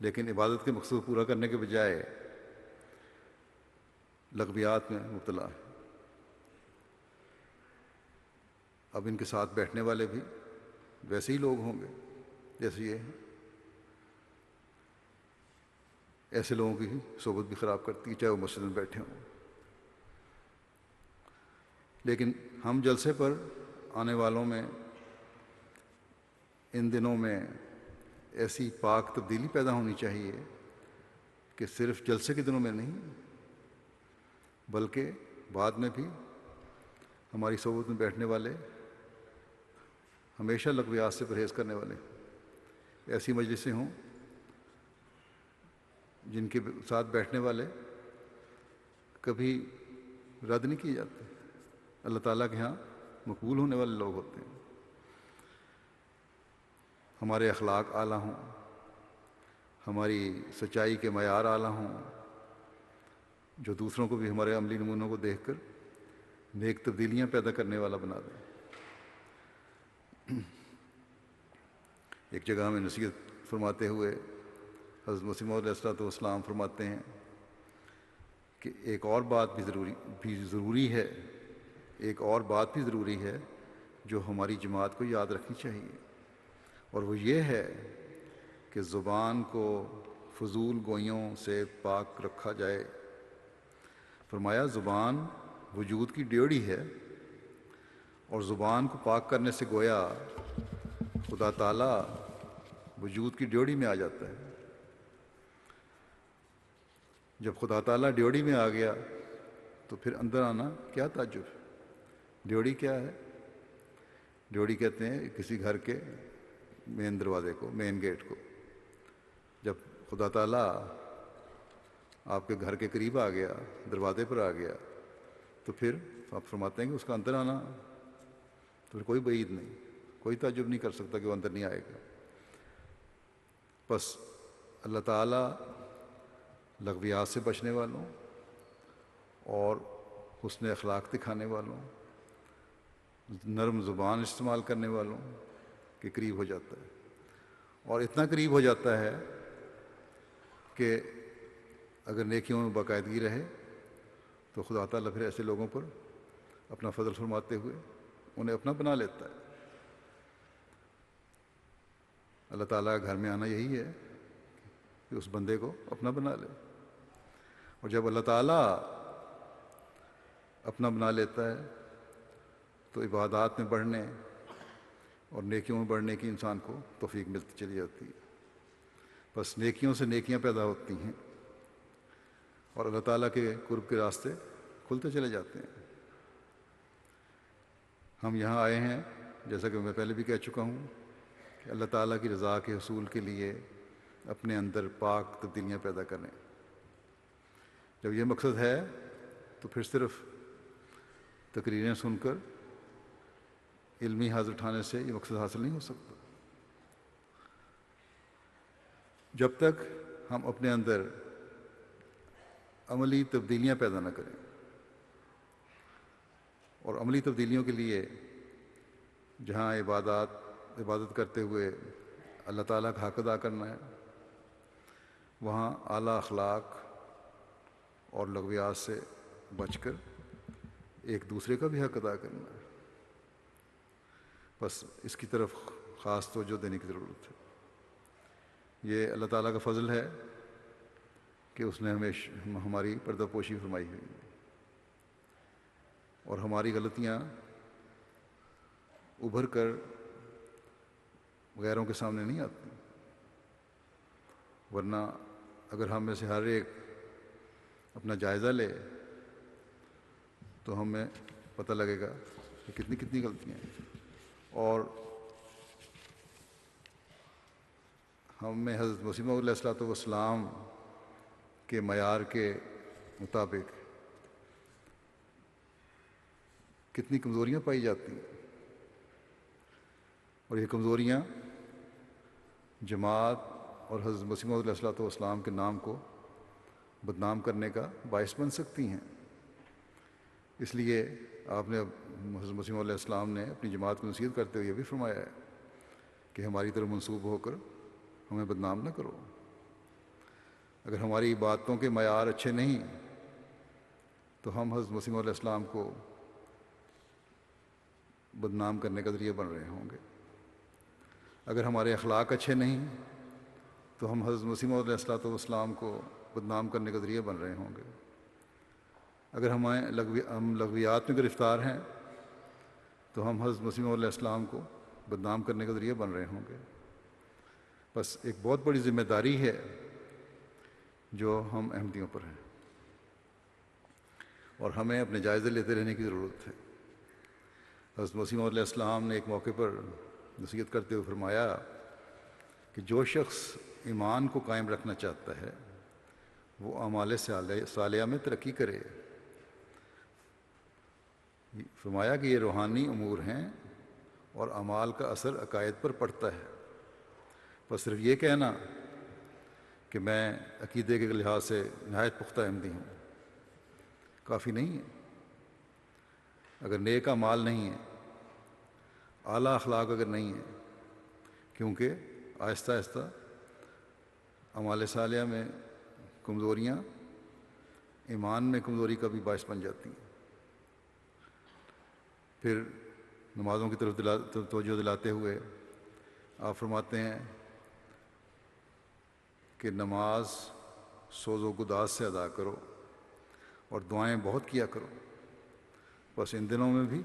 لیکن عبادت کے مقصد کو پورا کرنے کے بجائے لغویات میں مبتلا ہے۔ اب ان کے ساتھ بیٹھنے والے بھی ویسے ہی لوگ ہوں گے جیسے یہ ہیں۔ ایسے لوگوں کی صحبت بھی خراب کرتی ہے، چاہے وہ مسجد میں بیٹھے ہوں۔ لیکن ہم جلسے پر آنے والوں میں ان دنوں میں ایسی پاک تبدیلی پیدا ہونی چاہیے کہ صرف جلسے کے دنوں میں نہیں بلکہ بعد میں بھی ہماری صحبت میں بیٹھنے والے ہمیشہ لغویات سے پرہیز کرنے والے ایسی مجلسیں ہوں جن کے ساتھ بیٹھنے والے کبھی رد نہیں کیے جاتے، اللہ تعالیٰ کے ہاں مقبول ہونے والے لوگ ہوتے ہیں۔ ہمارے اخلاق اعلیٰ ہوں، ہماری سچائی کے معیار اعلیٰ ہوں، جو دوسروں کو بھی ہمارے عملی نمونوں کو دیکھ کر نیک تبدیلیاں پیدا کرنے والا بنا دیں۔ ایک جگہ ہمیں نصیحت فرماتے ہوئے حضرت مسیح موعود علیہ السلام فرماتے ہیں کہ ایک اور بات بھی ضروری ہے، ایک اور بات بھی ضروری ہے جو ہماری جماعت کو یاد رکھنی چاہیے، اور وہ یہ ہے کہ زبان کو فضول گوئیوں سے پاک رکھا جائے۔ فرمایا زبان وجود کی ڈیوڑی ہے، اور زبان کو پاک کرنے سے گویا خدا تعالیٰ وجود کی ڈیوڑی میں آ جاتا ہے۔ جب خدا تعالیٰ ڈیوڑی میں آ گیا تو پھر اندر آنا کیا تعجب ہے۔ ڈیوڑی کیا ہے؟ ڈیوڑی کہتے ہیں کسی گھر کے مین دروازے کو، مین گیٹ کو۔ جب خدا تعالیٰ آپ کے گھر کے قریب آ گیا، دروازے پر آ گیا، تو پھر آپ فرماتے ہیں کہ اس کا اندر آنا تو پھر کوئی بعید نہیں، کوئی تعجب نہیں کر سکتا کہ وہ اندر نہیں آئے گا۔ بس اللہ تعالیٰ لغویات سے بچنے والوں اور حسن اخلاق دکھانے والوں، نرم زبان استعمال کرنے والوں کے قریب ہو جاتا ہے، اور اتنا قریب ہو جاتا ہے کہ اگر نیکیوں میں باقاعدگی رہے تو خدا تعالیٰ پھر ایسے لوگوں پر اپنا فضل فرماتے ہوئے انہیں اپنا بنا لیتا ہے۔ اللہ تعالیٰ کا گھر میں آنا یہی ہے کہ اس بندے کو اپنا بنا لے، اور جب اللہ تعالیٰ اپنا بنا لیتا ہے تو عبادات میں بڑھنے اور نیکیوں میں بڑھنے کی انسان کو توفیق ملتی چلی جاتی ہے۔ بس نیکیوں سے نیکیاں پیدا ہوتی ہیں اور اللہ تعالیٰ کے قرب کے راستے کھلتے چلے جاتے ہیں۔ ہم یہاں آئے ہیں جیسا کہ میں پہلے بھی کہہ چکا ہوں کہ اللہ تعالیٰ کی رضا کے حصول کے لیے اپنے اندر پاک تبدیلیاں پیدا کریں۔ جب یہ مقصد ہے تو پھر صرف تقریریں سن کر علمی حاضر اٹھانے سے یہ مقصد حاصل نہیں ہو سکتا۔ جب تک ہم اپنے اندر عملی تبدیلیاں پیدا نہ کریں، اور عملی تبدیلیوں کے لیے جہاں عبادت کرتے ہوئے اللہ تعالیٰ کا حق ادا کرنا ہے، وہاں اعلیٰ اخلاق اور لغویات سے بچ کر ایک دوسرے کا بھی حق ادا کرنا ہے۔ بس اس کی طرف خاص توجہ دینے کی ضرورت ہے۔ یہ اللہ تعالیٰ کا فضل ہے کہ اس نے ہماری پردہ پوشی فرمائی ہوئی ہے، اور ہماری غلطیاں ابھر کر غیروں کے سامنے نہیں آتی، ورنہ اگر ہم میں سے ہر ایک اپنا جائزہ لے تو ہمیں پتہ لگے گا کہ کتنی غلطیاں ہیں، اور ہم میں حضرت مسیح موعود علیہ السلام کے معیار کے مطابق کتنی کمزوریاں پائی جاتی ہیں، اور یہ کمزوریاں جماعت اور حضرت مسیح موعود علیہ السلام کے نام کو بدنام کرنے کا باعث بن سکتی ہیں۔ اس لیے آپ نے حضرت مسیح موعود علیہ السلام نے اپنی جماعت کو نصیحت کرتے ہوئے یہ بھی فرمایا ہے کہ ہماری طرف منسوب ہو کر ہمیں بدنام نہ کرو۔ اگر ہماری باتوں کے معیار اچھے نہیں تو ہم حضرت مسیح علیہ السلام کو بدنام کرنے کا ذریعہ بن رہے ہوں گے۔ اگر ہمارے اخلاق اچھے نہیں تو ہم حضرت مسیح علیہ السلام کو بدنام کرنے کا ذریعہ بن رہے ہوں گے۔ اگر ہم لغویات میں گرفتار ہیں تو ہم حضرت مسیح علیہ السلام کو بدنام کرنے کا ذریعہ بن رہے ہوں گے۔ بس ایک بہت بڑی ذمہ داری ہے جو ہم احمدیوں پر ہیں، اور ہمیں اپنے جائزے لیتے رہنے کی ضرورت ہے۔ حضرت مسیح علیہ السلام نے ایک موقع پر نصیحت کرتے ہوئے فرمایا کہ جو شخص ایمان کو قائم رکھنا چاہتا ہے وہ اعمال صالحہ میں ترقی کرے۔ فرمایا کہ یہ روحانی امور ہیں اور اعمال کا اثر عقائد پر پڑتا ہے۔ بس صرف یہ کہنا کہ میں عقیدے کے لحاظ سے نہایت پختہ احمدی ہوں کافی نہیں ہے۔ اگر نیک اعمال نہیں ہے، اعلیٰ اخلاق اگر نہیں ہے، کیونکہ آہستہ آہستہ اعمال صالحہ میں کمزوریاں ایمان میں کمزوری کا بھی باعث بن جاتی ہیں۔ پھر نمازوں کی طرف توجہ دلاتے ہوئے آپ فرماتے ہیں کہ نماز سوز و گداز سے ادا کرو اور دعائیں بہت کیا کرو۔ بس ان دنوں میں بھی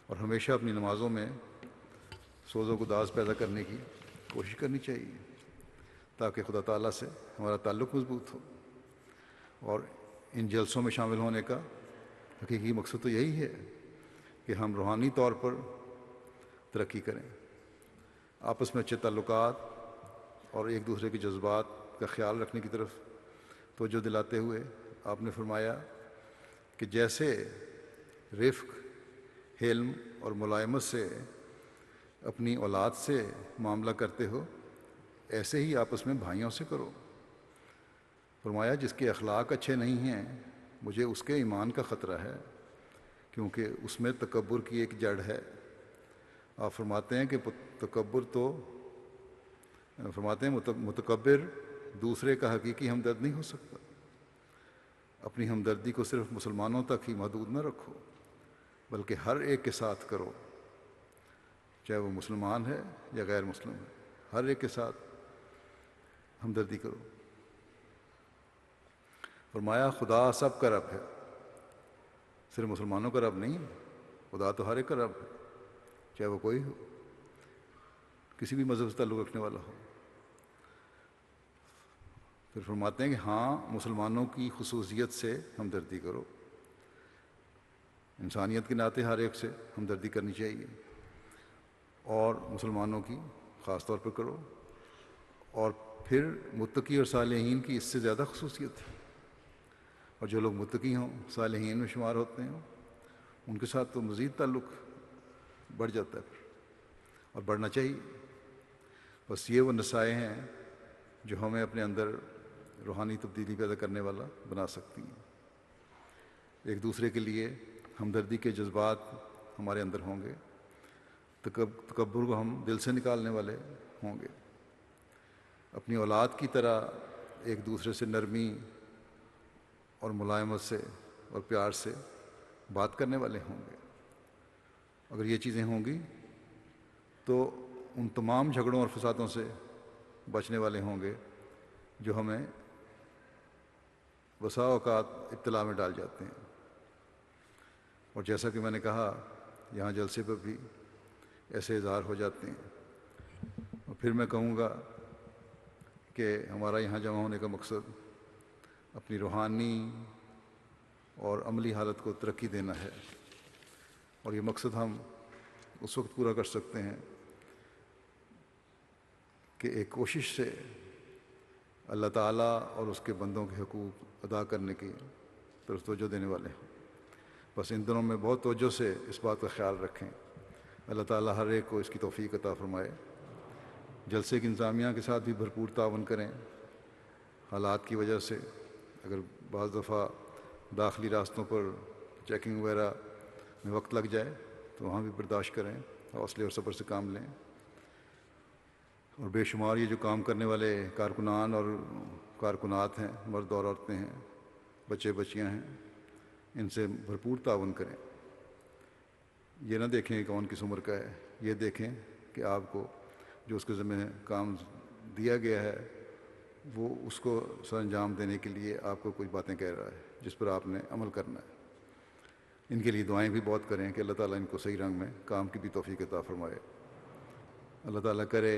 اور ہمیشہ اپنی نمازوں میں سوز و گداز پیدا کرنے کی کوشش کرنی چاہیے تاکہ خدا تعالیٰ سے ہمارا تعلق مضبوط ہو۔ اور ان جلسوں میں شامل ہونے کا حقیقی مقصد تو یہی ہے کہ ہم روحانی طور پر ترقی کریں، آپس میں اچھے تعلقات اور ایک دوسرے کے جذبات کا خیال رکھنے کی طرف توجہ دلاتے ہوئے آپ نے فرمایا کہ جیسے رفق، حلم اور ملائمت سے اپنی اولاد سے معاملہ کرتے ہو ایسے ہی آپس میں بھائیوں سے کرو۔ فرمایا جس کے اخلاق اچھے نہیں ہیں مجھے اس کے ایمان کا خطرہ ہے، کیونکہ اس میں تکبر کی ایک جڑ ہے۔ آپ فرماتے ہیں کہ متکبر دوسرے کا حقیقی ہمدرد نہیں ہو سکتا۔ اپنی ہمدردی کو صرف مسلمانوں تک ہی محدود نہ رکھو بلکہ ہر ایک کے ساتھ کرو، چاہے وہ مسلمان ہے یا غیر مسلم ہے، ہر ایک کے ساتھ ہمدردی کرو۔ فرمایا خدا سب کا رب ہے، صرف مسلمانوں کا رب نہیں، خدا تو ہر ایک کا رب ہے، چاہے وہ کوئی ہو، کسی بھی مذہب سے تعلق رکھنے والا ہو۔ پھر فرماتے ہیں کہ ہاں مسلمانوں کی خصوصیت سے ہمدردی کرو، انسانیت کے ناطے ہر ایک سے ہمدردی کرنی چاہیے، اور مسلمانوں کی خاص طور پر کرو۔ اور پھر متقی اور صالحین کی اس سے زیادہ خصوصیت ہے، اور جو لوگ متقی ہوں، صالحین میں شمار ہوتے ہیں، ان کے ساتھ تو مزید تعلق بڑھ جاتا ہے اور بڑھنا چاہیے۔ بس یہ وہ نصائح ہیں جو ہمیں اپنے اندر روحانی تبدیلی پیدا کرنے والا بنا سکتی ہیں۔ ایک دوسرے کے لیے ہمدردی کے جذبات ہمارے اندر ہوں گے، تکبر کو ہم دل سے نکالنے والے ہوں گے، اپنی اولاد کی طرح ایک دوسرے سے نرمی اور ملائمت سے اور پیار سے بات کرنے والے ہوں گے۔ اگر یہ چیزیں ہوں گی تو ان تمام جھگڑوں اور فسادوں سے بچنے والے ہوں گے جو ہمیں بسا اوقات ابتلا میں ڈال جاتے ہیں۔ اور جیسا کہ میں نے کہا یہاں جلسے پر بھی ایسے اظہار ہو جاتے ہیں۔ اور پھر میں کہوں گا کہ ہمارا یہاں جمع ہونے کا مقصد اپنی روحانی اور عملی حالت کو ترقی دینا ہے، اور یہ مقصد ہم اس وقت پورا کر سکتے ہیں کہ ایک کوشش سے اللہ تعالیٰ اور اس کے بندوں کے حقوق ادا کرنے کی طرف توجہ دینے والے ہیں۔ بس ان دنوں میں بہت توجہ سے اس بات کا خیال رکھیں، اللہ تعالیٰ ہر ایک کو اس کی توفیق عطا فرمائے۔ جلسے کی انتظامیہ کے ساتھ بھی بھرپور تعاون کریں۔ حالات کی وجہ سے اگر بعض دفعہ داخلی راستوں پر چیکنگ وغیرہ میں وقت لگ جائے تو وہاں بھی برداشت کریں، حوصلے اور صبر سے کام لیں۔ اور بے شمار یہ جو کام کرنے والے کارکنان اور کارکنات ہیں، مرد اور عورتیں ہیں، بچے بچیاں ہیں، ان سے بھرپور تعاون کریں۔ یہ نہ دیکھیں کہ کون کس عمر کا ہے، یہ دیکھیں کہ آپ کو جو اس کے ذمہ کام دیا گیا ہے وہ اس کو سر انجام دینے کے لیے آپ کو کچھ باتیں کہہ رہا ہے جس پر آپ نے عمل کرنا ہے۔ ان کے لیے دعائیں بھی بہت کریں کہ اللہ تعالیٰ ان کو صحیح رنگ میں کام کی بھی توفیق عطا فرمائے۔ اللہ تعالیٰ کرے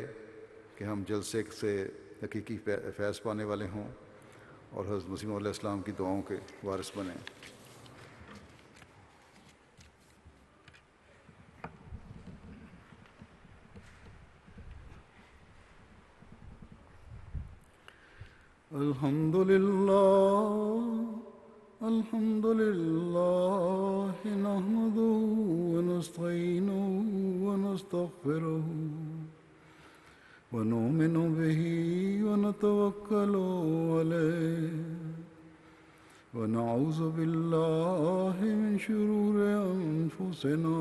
کہ ہم جلسے سے حقیقی فیض پانے والے ہوں اور حضرت مسیح علیہ السلام کی دعاؤں کے وارث بنیں۔ الحمد لله نحمده ونستعينه ونستغفره ونؤمن به ونتوكل عليه ونعوذ بالله من شرور أنفسنا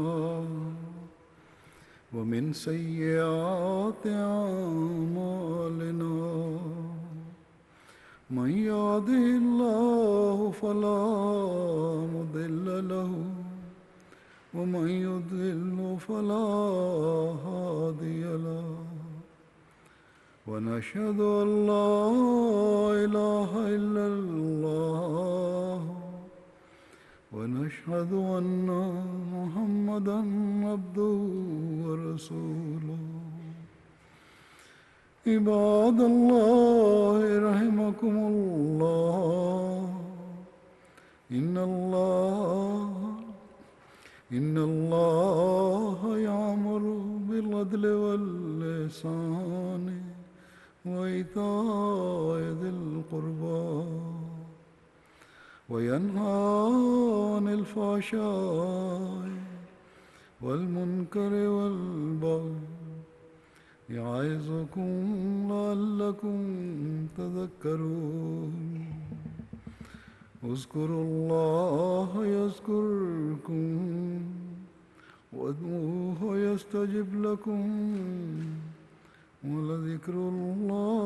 ومن سيئات أعمالنا من يهده الله فلا مضل له ومن يضلل فلا هادي له ونشهد أن لا إله إلا الله ونشهد أن محمدا عبده ورسوله عباد الله رحمكم الله إن الله يأمر بالعدل والإحسان وإيتاء ذي القربى وينهى عن الفحشاء والمنكر والبغي يعظكم لعلكم تذكرون اذكروا الله يذكركم وادعوه يستجب لكم ولذكر الله